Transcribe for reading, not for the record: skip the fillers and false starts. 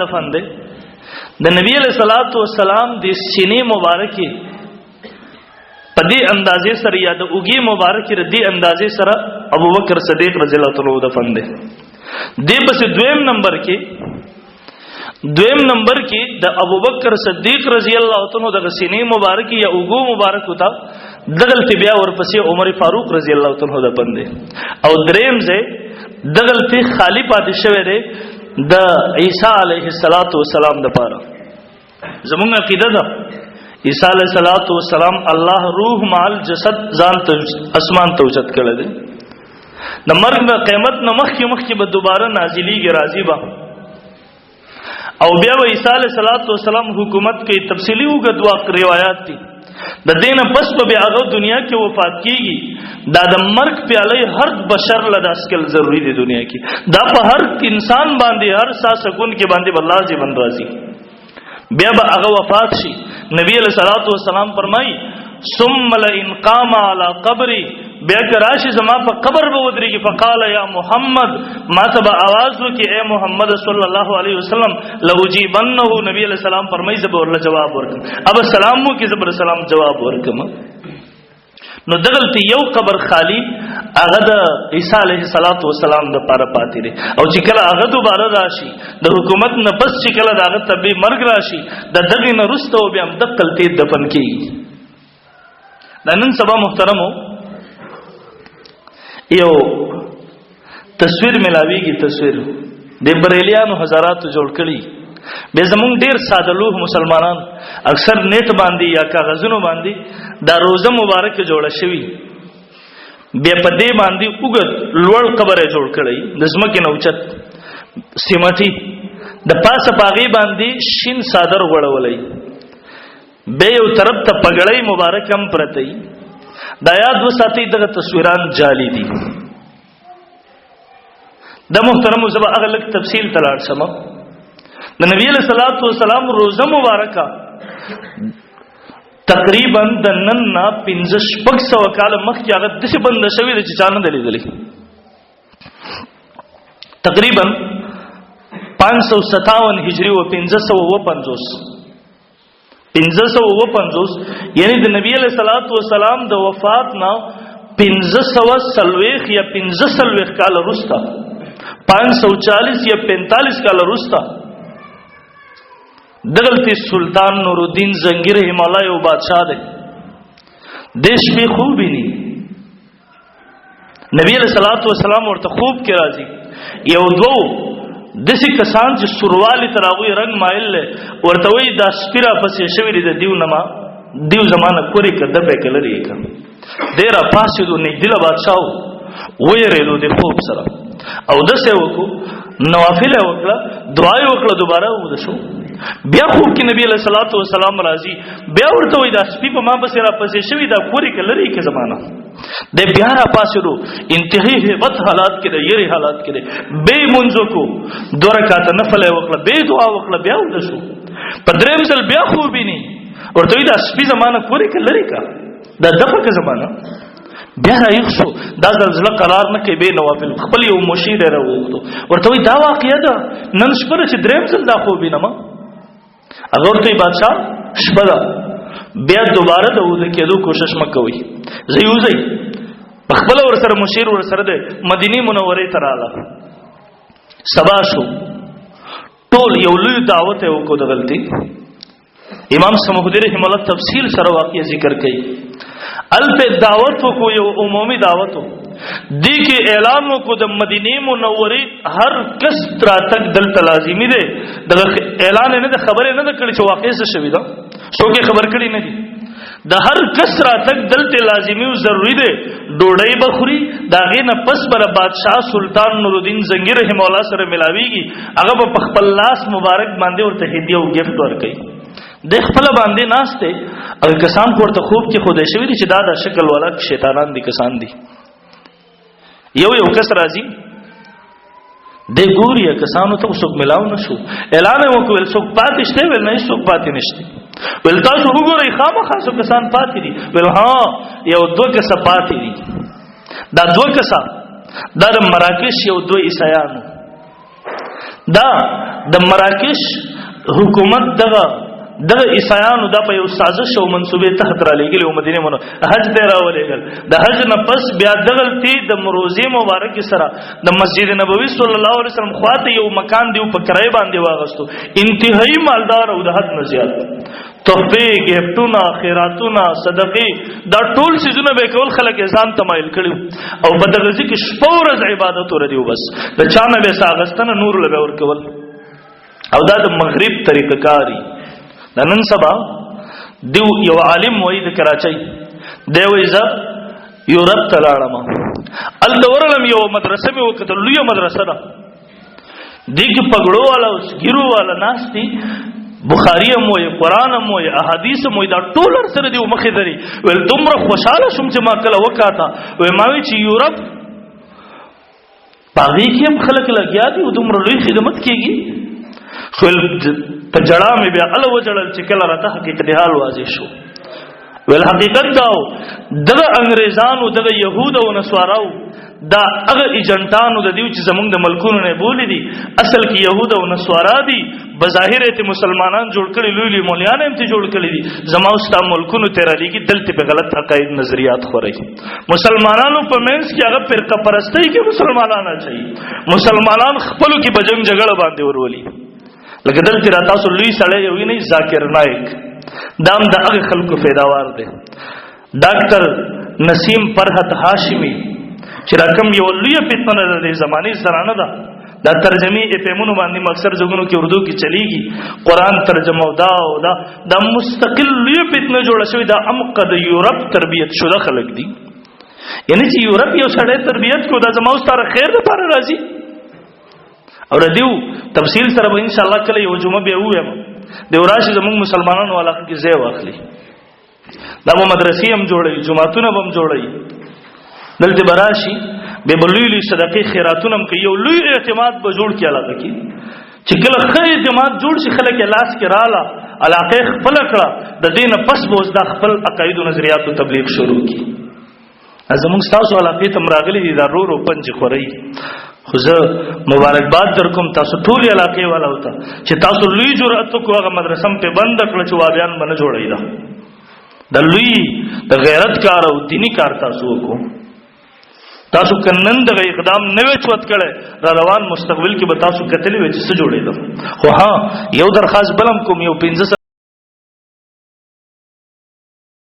دفن دی د نبی علیہ الصلوۃ والسلام د سینې مبارکي په دې اندازې سره یا د اوږې مبارکي د دې اندازې سره ابوبکر صدیق رضی الله تعالی عنہ دفن دی. دې پس دویم نمبر کې د ابوبکر صدیق رضی الله تعالی عنہ د سینې مبارکي یا اوږو مبارک وتا دغلت بیا ورپسې عمر فاروق رضی الله تعالی عنہ دفن دی. او دریم ځای دغلت خالی پاتې شوی دی د عیسی علیه السلام د پاره. زمونږ عقیده ده عیسی علیه السلام الله روح مال جسد ځان ته اسمان ته اوچت کړل دي. د مرګ د قیامت نه مخکې به دوباره نازلېږي راځي به او بیا به عیسی علیه السلام حکومت کوي. تفصیلی وګدوا روایت دي د دین پس به هغه دنیا کې وفات کیږي. دا د مرګ پیاله هر بشر له اسکل ضروری دی دنیا کې. دا په هر انسان باندې هر سا سکون کې باندې الله جی بن راضي. بیا به هغه وفات شي. نبی علیہ الصلوۃ والسلام فرمایي ثم لئن قام على قبري بیا کراشي زما په قبر به ودرېږي فقال یا محمد ما تبع आवाज وکي اے محمد صلی الله علیه وسلم لوجيبنه. نبی علیہ السلام فرمایي زه به ورله جواب ورکم. اب السلام مو کې زبر سلام جواب ورکم. نو دغلته یو قبر خالی هغه د عیسی علیه السلام د پاره پاتې دی. او چې کله هغه دوباره راشي د حکومت نه پس چې کله دغه تبي مرګ راشي د دغه نه رسته بیا هم د قلتي دفن کیږي. دا نن سبا محترمو یو تصویر ملاویږي. تصویر د بریلیانو هزاراتو جوړ کړي. به زمونږ ډیر ساده لوح مسلمانان اکثر نیټ باندې یا کاغذونو باندې دا روزه مبارک جوړه شوی. بیا په دې باندې وګد لوړ قبره جوړ کړي د زمکه نوچت سیمټي د پاسه پاغي باندې شین صادر وړولای. به یو طرف ته پګړی مبارک هم پرته ای. دا یاد وساتئ دغه تصویران جعلی دي. د محترم زبا اغلق تفصیل تلاړ سم. د نبی علیہ السلام روزه مبارکه تقریبا د نن نه 1500 کال مخکې هغه د څه بند شوی د چانه دلیدلی. تقریبا 557 هجری او 1550 یعنی د نبی علیہ السلام د وفات نه 1540 یا 1540 کال وروسته 540 یا 45 کال وروسته دغلتی سلطان نور الدین زنگی رحم الله یو بادشاہ دی. دیش به خوبی نی نبی علیہ السلام ورته خوب کې راځي. یو دو دسی کسان چې سروالی تراغوی رنگ مایل له ورته وی دا سپیرا پسې شوی دی دیو نما دیو زمانہ کوری کده په کلری کا ډیره پاسې دو نګدل بادشاہ وېرېلو د خوب سره او دسه وکړو نوافل وکړه دعای وکړه دوباره ودشو. بیا خوب کې نبی علیہ السلام راځي. بیا ورته وی دا سپی په ما بس را پسې شوی دا کوری کلری کې زمانہ د بیا را پاسو انتهایی هیبت حالات کې د یری حالات کې به منځو کو دوه رکعات نفل وکړه به دعا وکړه بیا ودشو. په دریم ځل بیا خوب نه ورته وی دا سپی زمانہ کوری کلری کا دا دغه زمانہ بیا رايخ شو. دا زلزلہ قرار نه کوي به نوافل خپل یو مشیر راوغتو ورته وی دا واقعیا ده نن شپه چې دریم ځل دا خوب نه ما اگر ته بادشاہ شپه ده بیا دوباره د وځ کېدو کوشش مکوي. زيوزي خپل ور سره مشیر ور سره ده مدینه منوره ته رااله. سبا شو ټول یو لوی دعوت یو کو د غلطي. امام سمحدی رحم الله تفصیل سره واقعي ذکر کړي. الته دعوت کو یو عمومي دعوت دی کې اعلان کو د مدینه منوره هر کس تر تک دلته لازمي ده. د اعلان نه د خبره نه کړي چې واقع څه شوی ده څوک خبر کړي نه دي. د هر کس را تک دلته لازمي او ضروری ده. ډوډۍ بخوري دا غینه پس بر بادشاہ سلطان نور الدین زنگی رحم الله سره ملاويږي. هغه په خپل لاس مبارک باندې ورته هدیه او گیفت ورکړي. د خپل باندې ناشته او کسان ورته خوب کې خوده شوی دي چې دا د شکل والا شیطانان دي کسان دي. یو کس راځي د ګوري کسانو ته څوک ملاو نشو. اعلان وکول څوک پاتې شته ول نه څوک پاتې نشته. ول تاسو وګورئ خامخا څوک کسان پاتې دي. ول ها یو دوه کس پاتې دي. دا دوه کسان د مراکش یو دوه عیسایانو دا د مراکش حکومت دغه عیسایانو د په یو سازش او منسوبې تحت را لګل او مدینه منو حج ته راولېګل د حج نه پس بیا دغلتي د مروزه مبارک سره د مسجد نبوي صلی الله علیه وسلم خواته یو مکان دی په کرای باندې واغستو انتهایی مالدار او د حد نه زیات تحفه گفټونه خیراتونه صدقې دا ټول سيزونه به کول خلک ځان تمایل کړي او بدغزي کې شپه ورځ عبادت ور دي بس د چانه به ساغستنه نور لبه ور کول او دا د مغرب طریقه کاری د نن سبا دیو یو عالم وای د کراچۍ دی وای ز یورپ ته لاړم ال دورلم یو مدرسه مې وکړه لوی مدرسه ده دیګ پګړو والا اوس ګیرو والا ناشتي بخاری مو قرآن مو احادیث مو دا ټول سره دی مخې دري ول دومره خوشاله شوم چې ما کله وکاته وای ما وی چې یورپ پاږي کې هم خلک لګیا دي او دومره لوی خدمت کیږي خپل په جړه مې بیا ال وجړل چې کله راته حقیقت حال واضح شو ول حقیقت داو دغه انګريزانو دغه يهود او نصاراو دا هغه ایجنټانو د دیو چې زمونږ د ملکونو نه بولی دي اصل کې يهود او نصارا دي بظاهر ته مسلمانان جوړ کړي لوی لوی مولایان هم ته جوړ کړي دي زمو اسلام ملکونو تیرا لګي دلته په غلط عقاید نظریات خوري مسلمانانو په منځ کې هغه فرقه پرستی کې مسلمانان اچي مسلمانان خپلو کې بجنګ جګړه باندې ورولي لکه دلته را تاسو لوی سړی یو نه ذاکر نایک دام د هغه خلکو پیداوار دی ډاکټر نسیم فرحت هاشمی چې رقم یو لوی فتنه د زمانه سره نه ده دا ترجمه افهمونو باندې مکسر زګونو کې اردو کې چلیږي قران ترجمه او دا مستقل لوی فتنه جوړه شوی دا عمق د یورپ تربیت شوه خلک دي یعنی چې یورپ یو سړی تربیت کو دا زموږ ستاره خیر لپاره راځي او ردیو تفصیل سره به ان شاء الله کله یو جمعه به وایم د وراشي زموږ مسلمانانو علاقه کې ځای واخلي دا مو مدرسې هم جوړي جمعهتون هم جوړي دلته براشي به بلولی صدقې خیراتون هم کوي یو لوی اعتماد به جوړ کی علاقه کې چې کله خیر جماعت جوړ شي خلک لاس کې رااله علاقه خپل کړه د دینه پس به اوس د خپل عقاید او نظریات او تبلیغ شروع کی زموږ تاسو علاقه ته مراغلي دي ضرور او پنځ خوري خو زه مبارکباد در کوم تاسو ټول علاقې والا وته چې تاسو لوی جرأت کو هغه مدرسه په بند کړ چې وابیان باندې جوړی دا د لوی د غیرت کار او دینی کار تاسو وکړو تاسو کنن دغه اقدام نه چوت کړي را روان مستقبل کې به تاسو کتلې و چې څه جوړې ده خو ها یو درخواست بلم کوم یو 15